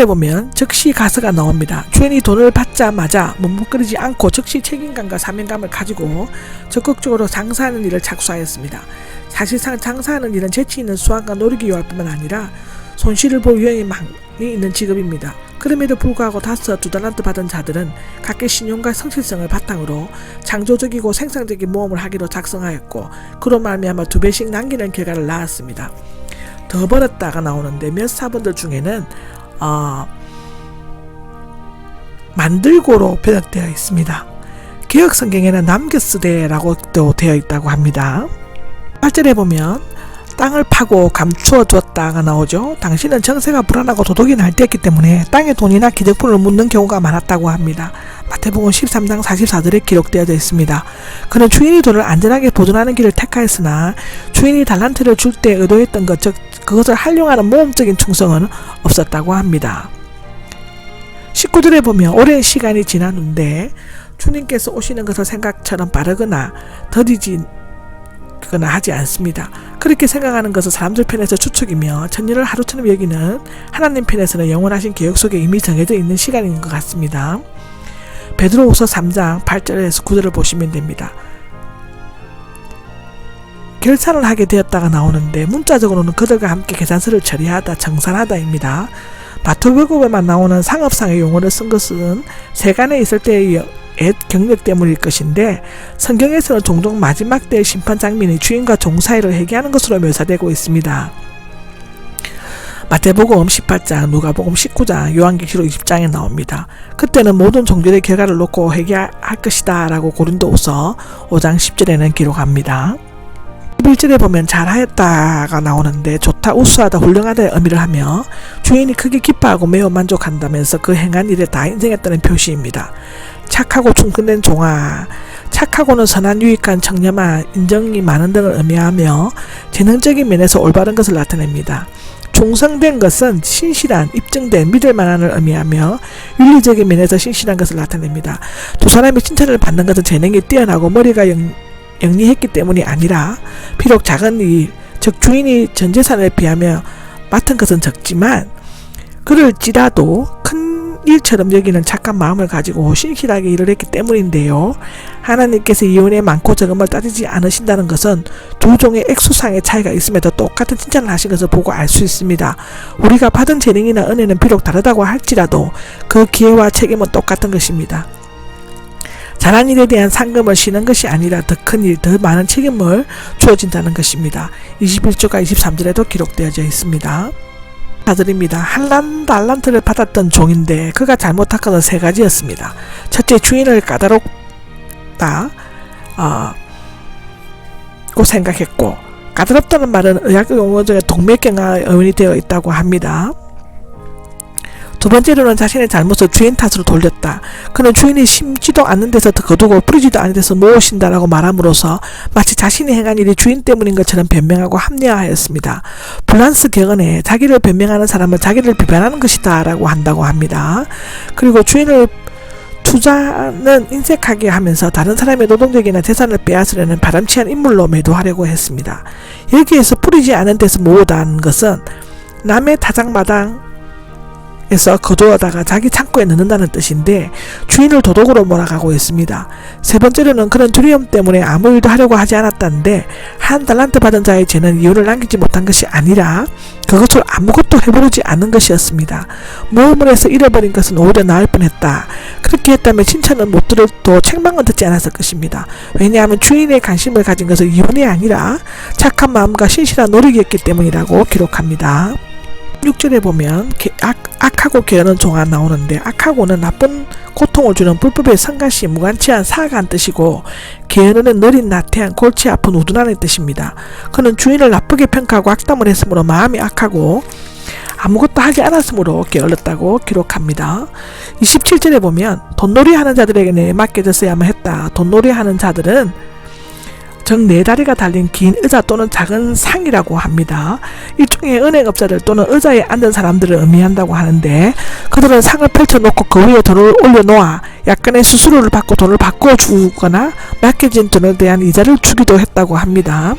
에 보면 즉시 가서가 나옵니다. 주인이 돈을 받자마자 머뭇거리지 않고 즉시 책임감과 사명감을 가지고 적극적으로 장사하는 일을 착수하였습니다. 사실상 장사하는 일은 재치 있는 수완과 노력이 요할 뿐만 아니라 손실을 볼 위험이 많이 있는 직업입니다. 그럼에도 불구하고 다섯 두 달란트 받은 자들은 각기 신용과 성실성을 바탕으로 창조적이고 생산적인 모험을 하기로 작성하였고 그로 말미암아 2배씩 남기는 결과를 낳았습니다. 더 벌었다가 나오는데 몇 사본들 중에는 만들고로 번역되어 있습니다. 개혁 성경에는 남겨쓰되라고 또 되어 있다고 합니다. 8절에 보면 땅을 파고 감추어 두었다가 나오죠. 당신은 정세가 불안하고 도덕이 날뛰었기 때문에 땅에 돈이나 기득품을 묻는 경우가 많았다고 합니다. 마태복음 13장 44절에 기록되어 있습니다. 그는 주인이 돈을 안전하게 보존하는 길을 택하였으나 주인이 달란트를 줄 때 의도했던 것, 즉 그것을 활용하는 모험적인 충성은 없었다고 합니다. 19절에 보면 오랜 시간이 지난 후인데 주님께서 오시는 것을 생각처럼 빠르거나 더디거나 하지 않습니다. 그렇게 생각하는 것은 사람들 편에서 추측이며 천년을 하루처럼 여기는 하나님 편에서는 영원하신 계획 속에 이미 정해져 있는 시간인 것 같습니다. 베드로후서 3장 8절에서 9절을 보시면 됩니다. 결산을 하게 되었다가 나오는데 문자적으로는 그들과 함께 계산서를 처리하다, 정산하다입니다. 마태복음에만 나오는 상업상의 용어를 쓴 것은 세간에 있을 때의 옛 경력 때문일 것인데 성경에서는 종종 마지막 때의 심판 장면이 주인과 종 사이를 회개하는 것으로 묘사되고 있습니다. 마태복음 18장, 누가복음 19장, 요한계시록 20장에 나옵니다. 그때는 모든 종들의 결과를 놓고 회개할 것이다 라고 고린도후서 5장 10절에는 기록합니다. 11절에 보면 잘하였다가 나오는데 좋다, 우수하다, 훌륭하다의 의미를 하며 주인이 크게 기뻐하고 매우 만족한다면서 그 행한 일에 다 인정했다는 표시입니다. 착하고 충성된 종아, 착하고는 선한 유익한 청렴한 인정이 많은 등을 의미하며 재능적인 면에서 올바른 것을 나타냅니다. 충성된 것은 신실한, 입증된, 믿을만한을 의미하며 윤리적인 면에서 신실한 것을 나타냅니다. 두 사람이 칭찬을 받는 것은 재능이 뛰어나고 머리가 영리했기 때문이 아니라 비록 작은 일, 즉 주인이 전 재산에 비하며 맡은 것은 적지만 그럴지라도 큰 일처럼 여기는 착한 마음을 가지고 신실하게 일을 했기 때문인데요. 하나님께서 이 은혜 많고 적음을 따지지 않으신다는 것은 두 종의 액수상의 차이가 있음에도 똑같은 칭찬을 하신 것을 보고 알 수 있습니다. 우리가 받은 재능이나 은혜는 비록 다르다고 할지라도 그 기회와 책임은 똑같은 것입니다. 잘한 일에 대한 상금을 쉬는 것이 아니라 더 큰 일, 더 많은 책임을 주어진다는 것입니다. 21절과 23절에도 기록되어져 있습니다. 사절입니다. 한 달란트를 받았던 종인데 그가 잘못한 것은 세 가지였습니다. 첫째, 주인을 까다롭다 고 생각했고, 까다롭다는 말은 의학 용어 중에 동맥경화의 어원이 되어 있다고 합니다. 두 번째로는 자신의 잘못을 주인 탓으로 돌렸다. 그는 주인이 심지도 않는 데서 거두고 뿌리지도 않은 데서 모으신다라고 말함으로써 마치 자신이 행한 일이 주인 때문인 것처럼 변명하고 합리화하였습니다. 불란스 격언에 자기를 변명하는 사람은 자기를 비판하는 것이다 라고 한다고 합니다. 그리고 주인을 투자는 인색하게 하면서 다른 사람의 노동력이나 재산을 빼앗으려는 바람치한 인물로 매도하려고 했습니다. 여기에서 뿌리지 않은 데서 모으다는 것은 남의 타작마당 에서 거두어다가 자기 창고에 넣는다는 뜻인데 주인을 도둑으로 몰아가고 있습니다. 세 번째로는 그런 두려움 때문에 아무 일도 하려고 하지 않았다는데 한 달란트 받은 자의 죄는 이유를 남기지 못한 것이 아니라 그것을 아무것도 해보지 않은 것이었습니다. 모험을 해서 잃어버린 것은 오히려 나을 뻔했다. 그렇게 했다면 칭찬은 못 들어도 책망은 듣지 않았을 것입니다. 왜냐하면 주인의 관심을 가진 것은 이윤이 아니라 착한 마음과 신실한 노력이었기 때문이라고 기록합니다. 6절에 보면 악하고 게으른 종아 나오는데 악하고는 나쁜 고통을 주는 불법의 성가시 무관치한 사악한 뜻이고 게으르는 느린 나태한 골치 아픈 우둔한의 뜻입니다. 그는 주인을 나쁘게 평가하고 악담을 했으므로 마음이 악하고 아무것도 하지 않았으므로 게을렀다고 기록합니다. 27절에 보면 돈놀이 하는 자들에게 맡겨졌어야만 했다. 돈놀이 하는 자들은 즉 네 다리가 달린 긴 의자 또는 작은 상이라고 합니다. 일종의 은행업자들 또는 의자에 앉은 사람들을 의미한다고 하는데 그들은 상을 펼쳐놓고 그 위에 돈을 올려놓아 약간의 수수료를 받고 돈을 바꿔주거나 맡겨진 돈에 대한 이자를 주기도 했다고 합니다.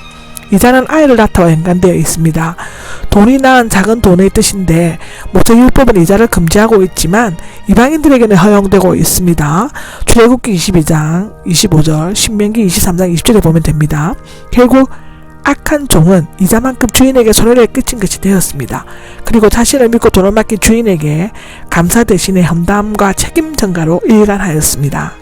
이자는 아이를 낳다와 연관되어 있습니다. 돈이 낳은 작은 돈의 뜻인데 모세율법은 이자를 금지하고 있지만 이방인들에게는 허용되고 있습니다. 출애굽기 22장 25절, 신명기 23장 20절에 보면 됩니다. 결국 악한 종은 이자만큼 주인에게 손해를 끼친 것이 되었습니다. 그리고 자신을 믿고 돈을 맡긴 주인에게 감사 대신에 험담과 책임 전가로 일관하였습니다.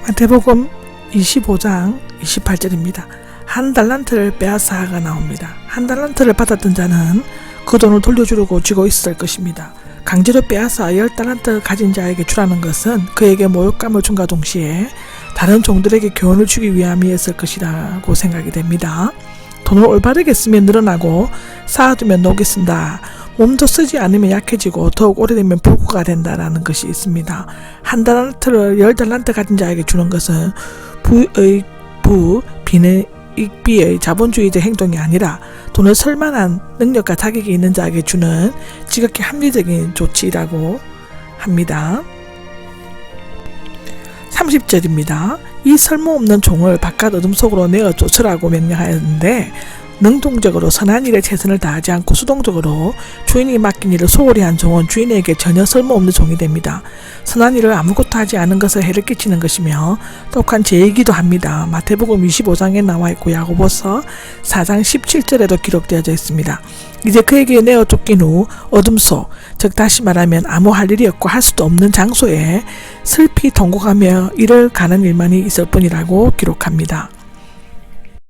마태복음 25장 28절입니다. 한 달란트를 빼앗아가 나옵니다. 한 달란트를 받았던 자는 그 돈을 돌려주려고 쥐고 있을 것입니다. 강제로 빼앗아 10달란트 가진 자에게 주라는 것은 그에게 모욕감을 준과 동시에 다른 종들에게 교훈을 주기 위함이었을 것이라고 생각이 됩니다. 돈을 올바르게 쓰면 늘어나고 쌓아두면 녹이 쓴다. 몸도 쓰지 않으면 약해지고 더욱 오래되면 불구가 된다라는 것이 있습니다. 한 달란트를 10달란트 가진 자에게 주는 것은 비의 자본주의적 행동이 아니라 돈을 쓸 만한 능력과 자격이 있는 자에게 주는 지극히 합리적인 조치라고 합니다. 30절입니다. 이 쓸모없는 종을 바깥 어둠 속으로 내어 쫓으라고 명령하였는데 능동적으로 선한 일에 최선을 다하지 않고 수동적으로 주인이 맡긴 일을 소홀히 한 종은 주인에게 전혀 쓸모없는 종이 됩니다. 선한 일을 아무것도 하지 않은 것을 해를 끼치는 것이며 똑똑한 죄이기도 합니다. 마태복음 25장에 나와 있고 야고보서 4장 17절에도 기록되어져 있습니다. 이제 그에게 내어 쫓긴 후 어둠 속, 즉 다시 말하면 아무 할 일이 없고 할 수도 없는 장소에 슬피 통곡하며 일을 가는 일만이 있을 뿐이라고 기록합니다.